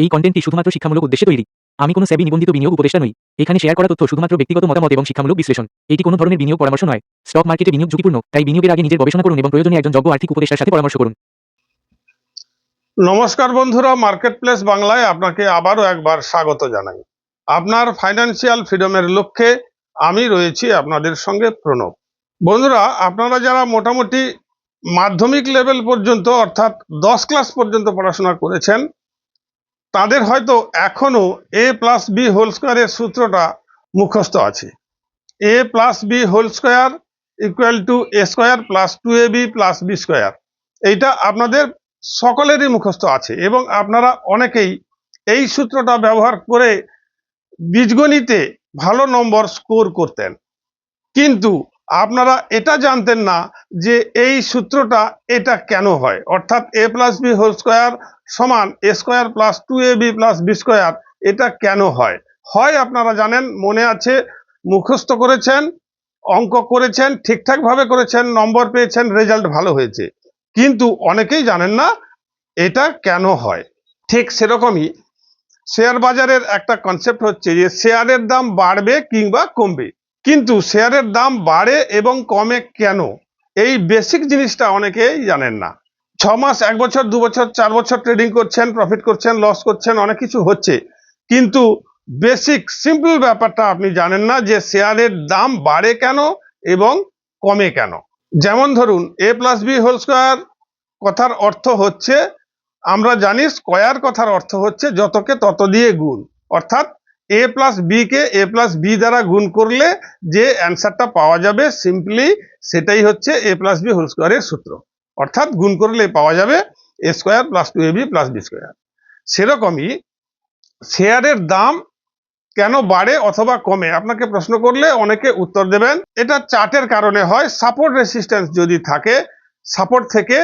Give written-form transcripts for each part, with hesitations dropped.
এই কন্টেন্টটি শুধুমাত্র শিক্ষামূলক উদ্দেশ্যে তৈরি। আমি কোনো সেবি নিবন্ধিত বিনিয়োগ উপদেষ্টা নই। এখানে শেয়ার করা তথ্য শুধুমাত্র ব্যক্তিগত মতামত এবং শিক্ষামূলক বিশ্লেষণ। এটি কোনো ধরনের বিনিয়োগ পরামর্শ নয়। স্টক মার্কেটে বিনিয়োগ ঝুঁকিপূর্ণ, তাই বিনিয়োগের আগে নিজের গবেষণা করুন এবং প্রয়োজনে একজন যোগ্য আর্থিক উপদেষ্টার সাথে পরামর্শ করুন। নমস্কার বন্ধুরা, মার্কেট প্লেস বাংলায় আপনাকে আবারও একবার স্বাগত জানাই। আপনার ফাইন্যান্সিয়াল ফ্রিডমের লক্ষ্যে আমি রয়েছি আপনাদের সঙ্গে প্রণব। বন্ধুরা, আপনারা যারা মোটামুটি মাধ্যমিক লেভেল পর্যন্ত অর্থাৎ 10 ক্লাস পর্যন্ত পড়াশোনা করেছেন, তাদের হয়তো এখনো a+b হোল স্কয়ারের সূত্রটা মুখস্থ আছে। a+b whole square equal to a square plus 2ab plus b square. এইটা আপনাদের সকলেরই মুখস্থ আছে এবং আপনারা অনেকেই এই সূত্রটা ব্যবহার করে বীজগণিতে ভালো নম্বর স্কোর করতেন, কিন্তু আপনারা এটা জানতেন না যে এই সূত্রটা এটা কেন হয়, অর্থাৎ a+b হোল স্কয়ার সমান a square plus 2ab plus b square. এটা কেন হয়? আপনারা জানেন, মনে আছে, মুখস্থ করেছেন, অঙ্ক করেছেন, ঠিকঠাকভাবে করেছেন, নম্বর পেয়েছেন, রেজাল্ট ভালো হয়েছে, কিন্তু অনেকেই জানেন না এটা কেন হয়। ঠিক সেরকমই শেয়ার বাজারের একটা কনসেপ্ট হচ্ছে যে শেয়ারের দাম বাড়বে কিংবা কমবে, কিন্তু শেয়ারের দাম বাড়ে এবং কমে কেন, এই বেসিক জিনিসটা অনেকেই জানেন না। 6 মাস, 1 বছর, 2 বছর, 4 বছর ট্রেডিং করছেন, প্রফিট করছেন, লস করছেন, অনেক কিছু হচ্ছে, কিন্তু বেসিক সিম্পল ব্যাপারটা আপনি জানেন না যে শেয়ারের দাম বাড়ে কেন এবং কমে কেন। যেমন ধরুন, a+b হোল স্কয়ার কথার অর্থ হচ্ছে, আমরা জানি স্কয়ার কথার অর্থ হচ্ছে যতকে তত দিয়ে গুণ, অর্থাৎ a+b কে a+b দ্বারা গুণ করলে যে অ্যান্সারটা পাওয়া যাবে সিম্পলি সেটাই হচ্ছে a+b হোল স্কয়ারের সূত্র, অর্থাৎ গুণ করলে পাওয়া যাবে a square plus 2ab plus b square. সেরকমই শেয়ারের দাম কেন বাড়ে অথবা কমে আপনাকে প্রশ্ন করলে অনেকে উত্তর দেবেন এটা চার্টের কারণে হয়। সাপোর্ট রেসিস্ট্যান্স যদি থাকে, সাপোর্ট থেকে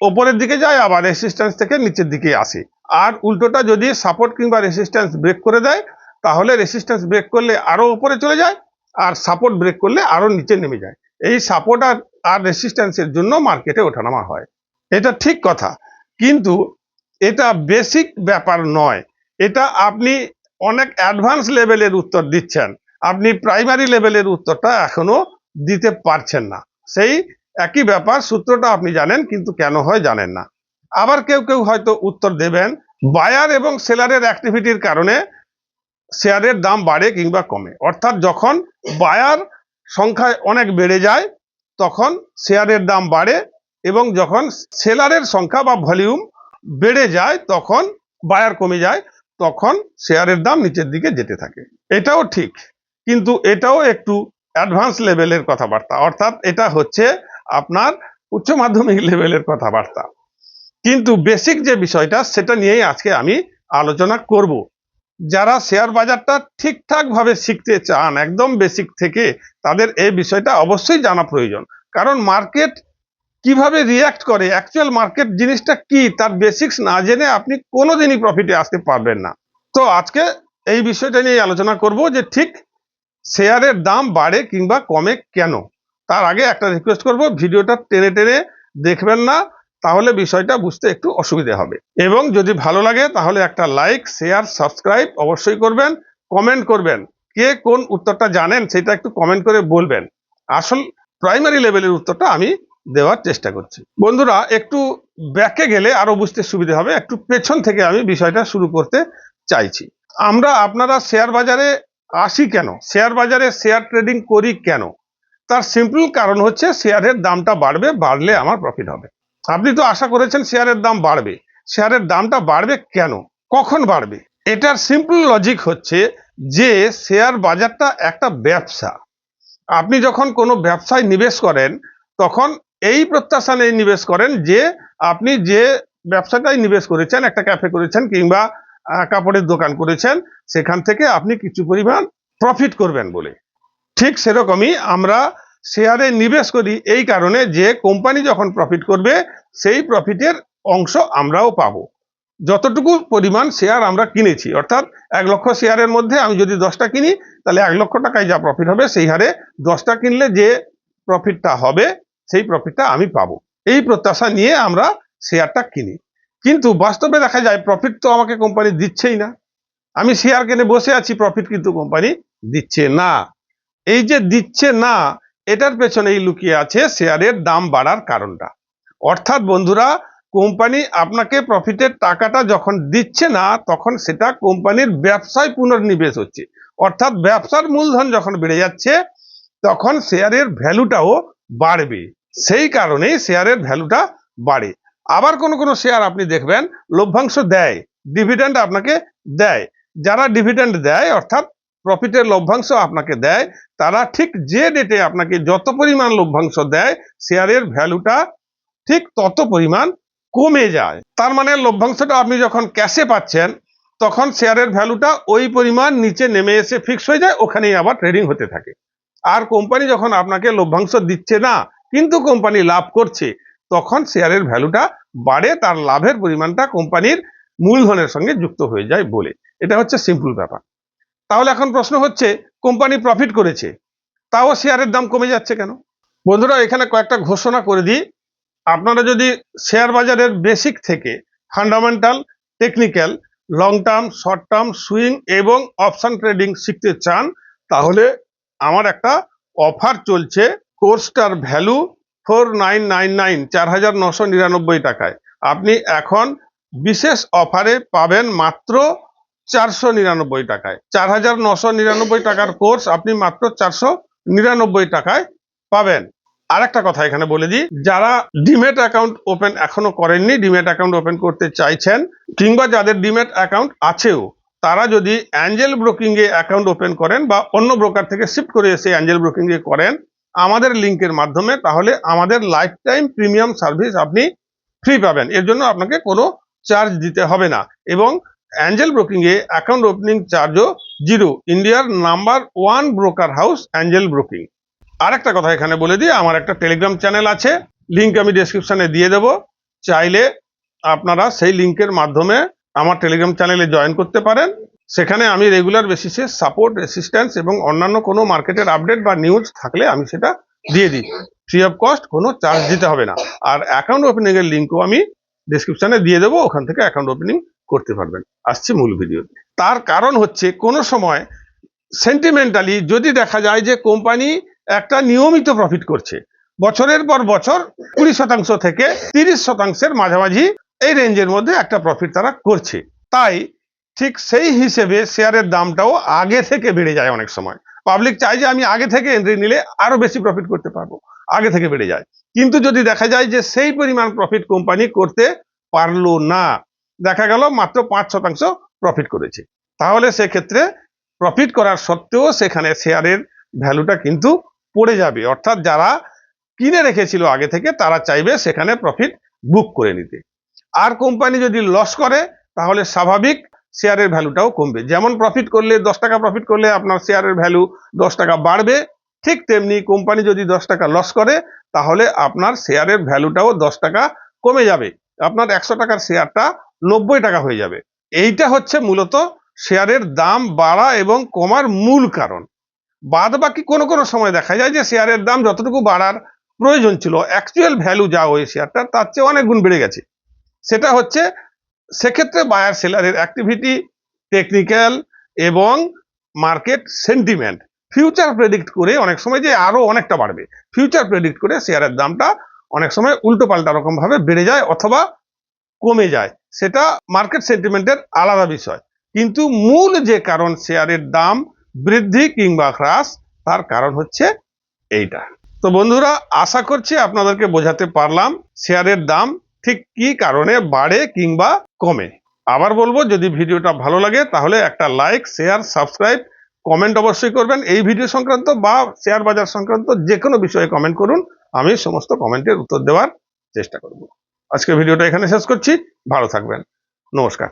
ওপরের দিকে যায়, আবার রেসিস্ট্যান্স থেকে নিচের দিকে আসে, আর উল্টোটা যদি সাপোর্ট কিংবা রেসিস্ট্যান্স ব্রেক করে দেয়, তাহলে রেসিস্ট্যান্স ব্রেক করলে আরো উপরে চলে যায়, আর সাপোর্ট ব্রেক করলে আরো নিচে নেমে যায়। এই সাপোর্ট আর রেসিস্ট্যান্সের জন্য মার্কেটে ওঠানামা হয়, এটা ঠিক কথা, কিন্তু এটা বেসিক ব্যাপার নয়। এটা আপনি অনেক অ্যাডভান্স লেভেলের উত্তর দিচ্ছেন, আপনি প্রাইমারি লেভেলের উত্তরটা এখনো দিতে পারছেন না। সেই একই ব্যাপার, সূত্রটা আপনি জানেন কিন্তু কেন হয় জানেন না। আবার কেউ কেউ হয়তো উত্তর দেবেন বায়ার এবং সেলারের অ্যাক্টিভিটির কারণে শেয়ারের দাম বাড়ে কিংবা কমে, অর্থাৎ যখন বায়ার সংখ্যায় অনেক বেড়ে যায় তখন শেয়ারের দাম বাড়ে, এবং যখন সেলারের সংখ্যা বা ভলিউম বেড়ে যায় তখন বায়ার কমে যায়, তখন শেয়ারের দাম নিচের দিকে যেতে থাকে। এটাও ঠিক, কিন্তু এটাও একটু অ্যাডভান্স লেভেলের কথাবার্তা, অর্থাৎ এটা হচ্ছে আপনার উচ্চ মাধ্যমিক লেভেলের কথাবার্তা, কিন্তু বেসিক যে বিষয়টা সেটা নিয়েই আজকে আমি আলোচনা করব। যারা শেয়ার বাজারটা ঠিকঠাক ভাবে শিখতে চান একদম বেসিক থেকে, তাদের এই বিষয়টা অবশ্যই জানা প্রয়োজন, কারণ মার্কেট কিভাবে রিয়্যাক্ট করে, অ্যাকচুয়াল মার্কেট জিনিসটা কি, তার বেসিক্স না জেনে আপনি কোনোদিনই প্রফিটে আসতে পারবেন না। তো আজকে এই বিষয়টা নিয়ে আলোচনা করব যে ঠিক শেয়ারের দাম বাড়ে কিংবা কমে কেন। তার আগে একটা রিকোয়েস্ট করব, ভিডিওটা টেনে টেনে দেখবেন না, তাহলে বিষয়টা বুঝতে একটু অসুবিধা হবে, এবং যদি ভালো লাগে তাহলে একটা লাইক, শেয়ার, সাবস্ক্রাইব অবশ্যই করবেন, কমেন্ট করবেন, কে কোন উত্তরটা জানেন সেটা একটু কমেন্ট করে বলবেন। আসল প্রাইমারি লেভেলের উত্তরটা আমি দেওয়ার চেষ্টা করছি। বন্ধুরা, একটু ব্যাকে গেলে আরো বুঝতে সুবিধা হবে, একটু পেছন থেকে আমি বিষয়টা শুরু করতে চাইছি। আপনারা শেয়ার বাজারে আসি কেন, শেয়ার বাজারে শেয়ার ট্রেডিং করি কেন, তার সিম্পল কারণ হচ্ছে শেয়ারের দামটা বাড়বে, বাড়লে আমার প্রফিট হবে। আপনি তো আশা করেছেন শেয়ারের দাম বাড়বে, শেয়ারের দামটা বাড়বে কেন, কখন বাড়বে? এটার সিম্পল লজিক হচ্ছে যে শেয়ার বাজারটা একটা ব্যবসা। আপনি যখন কোনো ব্যবসায় নিবেশ করেন তখন এই প্রত্যাশা নিয়ে নিবেশ করেন যে আপনি যে ব্যবসাটাই নিবেশ করেছেন, একটা ক্যাফে করেছেন কিংবা কাপড়ের দোকান করেছেন, সেখান থেকে আপনি কিছু পরিমাণ প্রফিট করবেন বলে। ঠিক সেরকমই আমরা শেয়ারে নিবেশ করি এই কারণে যে কোম্পানি যখন প্রফিট করবে সেই প্রফিটের অংশ আমরাও পাবো। যতটুকু পরিমাণ শেয়ার আমরা কিনেছি, অর্থাৎ 1 লক্ষ শেয়ারের মধ্যে আমি যদি 10টা কিনি, তাহলে 1 লক্ষ টাকায় যা প্রফিট হবে সেই হারে 10টা কিনলে যে প্রফিটটা হবে সেই প্রফিটটা আমি পাবো, এই প্রত্যাশা নিয়ে আমরা শেয়ারটা কিনি। কিন্তু বাস্তবে দেখা যায় প্রফিট তো আমাকে কোম্পানি দিচ্ছেই না। আমি শেয়ার কিনে বসে আছি, প্রফিট কিন্তু কোম্পানি দিচ্ছে না। এই যে দিচ্ছে না, এটার পেছনেই লুকিয়ে আছে শেয়ারের দাম বাড়ার কারণটা। অর্থাৎ বন্ধুরা, কোম্পানি আপনাকে প্রফিটের টাকাটা যখন দিচ্ছে না, তখন সেটা কোম্পানির ব্যবসায় পুনর্নিবেশ হচ্ছে। অর্থাৎ ব্যবসার মূলধন যখন বেড়ে যাচ্ছে, তখন শেয়ারের ভ্যালুটাও বাড়বে। সেই কারণেই শেয়ারের ভ্যালুটা বাড়ে। আবার কোন কোন শেয়ার আপনি দেখবেন লভ্যাংশ দেয়, ডিভিডেন্ড আপনাকে দেয়। যারা ডিভিডেন্ড দেয় অর্থাৎ প্রফিটের লভ্যাংশ আপনাকে দেয়, তারা ঠিক যে ডেটে আপনাকে যত পরিমাণ লভ্যাংশ দেয়, শেয়ারের ভ্যালুটা ঠিক তত পরিমাণ কমে যায়। তার মানে লভ্যাংশটা আপনি যখন ক্যাশে পাচ্ছেন, তখন শেয়ারের ভ্যালুটা ওই পরিমাণ নিচে নেমে এসে ফিক্স হয়ে যায়, ওখানেই আবার ট্রেডিং হতে থাকে। আর কোম্পানি যখন আপনাকে লভ্যাংশ দিচ্ছে না কিন্তু কোম্পানি লাভ করছে, তখন শেয়ারের ভ্যালুটা বাড়ে, তার লাভের পরিমাণটা কোম্পানির মূলধনের সঙ্গে যুক্ত হয়ে যায় বলে। এটা হচ্ছে সিম্পল ব্যাপার। তাহলে এখন প্রশ্ন হচ্ছে, কোম্পানি প্রফিট করেছে, তাও শেয়ারের দাম কমে যাচ্ছে কেন? বন্ধুরা, এখানে কয়েকটা ঘোষণা করে দিই। আপনারা যদি শেয়ার বাজারের বেসিক থেকে fundamental, technical, long term, short term, swing এবং অপশন ট্রেডিং শিখতে চান, তাহলে আমার একটা অফার চলছে। কোর্সটার ভ্যালু 4999, 4999 টাকায়। আপনি এখন বিশেষ অফারে পাবেন মাত্র 499 টাকায়। 4999 টাকার কোর্স আপনি মাত্র 499 টাকায় পাবেন। আরেকটা কথা এখানে বলে দিই, যারা ডিমেট অ্যাকাউন্ট ওপেন এখনো করেননি, ডিমেট অ্যাকাউন্ট ওপেন করতে চাইছেন, কিংবা যাদের ডিমেট অ্যাকাউন্ট আছেও, তারা যদি অ্যাঞ্জেল ব্রোকিং এ অ্যাকাউন্ট ওপেন করেন বা অন্য ব্রোকার থেকে শিফট করে এসে অ্যাঞ্জেল ব্রোকিং এ করেন আমাদের লিংকের মাধ্যমে, তাহলে আমাদের লাইফ টাইম প্রিমিয়াম সার্ভিস আপনি ফ্রি পাবেন। এর জন্য আপনাকে কোনো চার্জ দিতে হবে না। এবং অ্যাঞ্জেল ব্রোকিং এ অ্যাকাউন্ট ওপেনিং চার্জও 0। ইন্ডিয়ার number 1 broker house Angel broking. আরেকটা কথা এখানে বলে দিই, আমার একটা টেলিগ্রাম চ্যানেল আছে, লিংক আমি ডেসক্রিপশনে দিয়ে দেব। চাইলে আপনারা সেই লিংকের মাধ্যমে আমার টেলিগ্রাম চ্যানেলে জয়েন করতে পারেন। সেখানে আমি রেগুলার বেসিসে সাপোর্ট, রেসিস্ট্যান্স এবং অন্যান্য কোনো মার্কেটের আপডেট বা নিউজ থাকলে আমি সেটা দিয়ে দিই, ফ্রি অফ কস্ট, কোনো চার্জ দিতে হবে না। আর অ্যাকাউন্ট ওপেনিং এর লিংকও আমি ডেসক্রিপশনে দিয়ে দেবো, ওখান থেকে অ্যাকাউন্ট ওপেনিং করতে পারবেন। আসছি মূল ভিডিও। তার কারণ হচ্ছে, কোনো সময় সেন্টিমেন্টালি যদি দেখা যায় যে কোম্পানি একটা নিয়মিত প্রফিট করছে, বছরের পর বছর 20% থেকে 30%-এর মাঝামাঝি এই রেঞ্জের মধ্যে একটা প্রফিট তারা করছে, তাই ঠিক সেই হিসেবে শেয়ারের দামটাও আগে থেকে বেড়ে যায়। অনেক সময় পাবলিক চায় যে আমি আগে থেকে এন্ট্রি নিলে আরো বেশি প্রফিট করতে পারবো, আগে থেকে বেড়ে যায়। কিন্তু যদি দেখা যায় যে সেই পরিমাণ প্রফিট কোম্পানি করতে পারলো না, দেখা গেল মাত্র 5% প্রফিট করেছে, তাহলে সেক্ষেত্রে প্রফিট করার সত্ত্বেও সেখানে শেয়ারের ভ্যালুটা কিন্তু পড়ে যাবে। অর্থাৎ যারা কিনে রেখেছিল আগে থেকে, তারা চাইবে সেখানে প্রফিট বুক করে নিতে। আর কোম্পানি যদি লস করে, তাহলে স্বাভাবিক শেয়ারের ভ্যালুটাও কমবে। যেমন প্রফিট করলে 10 টাকা প্রফিট করলে আপনার শেয়ারের ভ্যালু 10 টাকা বাড়বে, ঠিক তেমনি কোম্পানি যদি 10 টাকা লস করে, তাহলে আপনার শেয়ারের ভ্যালুটাও 10 টাকা কমে যাবে। আপনার 100 টাকার শেয়ারটা 90 টাকা হয়ে যাবে। এইটা হচ্ছে মূলত শেয়ারের দাম বাড়া এবং কমার মূল কারণ। বাদ বাকি কোনো কোনো সময় দেখা যায় যে শেয়ারের দাম যতটুকু বাড়ার প্রয়োজন ছিল, অ্যাকচুয়াল ভ্যালু যা ওই শেয়ারটার, তার চেয়ে অনেক গুণ বেড়ে গেছে। সেটা হচ্ছে, সেক্ষেত্রে বায়ার সেলারের অ্যাক্টিভিটি, টেকনিক্যাল এবং মার্কেট সেন্টিমেন্ট ফিউচার প্রেডিক্ট করে অনেক সময় যে আরো অনেকটা বাড়বে, ফিউচার প্রেডিক্ট করে শেয়ারের দামটা অনেক সময় উল্টো পাল্টা রকম ভাবে বেড়ে যায় অথবা কমে যায়। সেটা মার্কেট সেন্টিমেন্টের আলাদা বিষয়। কিন্তু মূল যে কারণ শেয়ারের দাম বৃদ্ধি কিংবা হ্রাস, তার কারণ হচ্ছে এইটা। তো বন্ধুরা, আশা করছি আপনাদেরকে বোঝাতে পারলাম শেয়ারের দাম ঠিক কি কারণে বাড়ে কিংবা কমে। আবার বলবো, যদি ভিডিওটা ভালো লাগে তাহলে একটা লাইক, শেয়ার, সাবস্ক্রাইব, কমেন্ট অবশ্যই করবেন। এই ভিডিও সংক্রান্ত বা শেয়ার বাজার সংক্রান্ত যে কোনো বিষয়ে কমেন্ট করুন, আমি সমস্ত কমেন্টের উত্তর দেওয়ার চেষ্টা করব। আজকে ভিডিওটা এখানে শেষ করছি। ভালো থাকবেন। নমস্কার।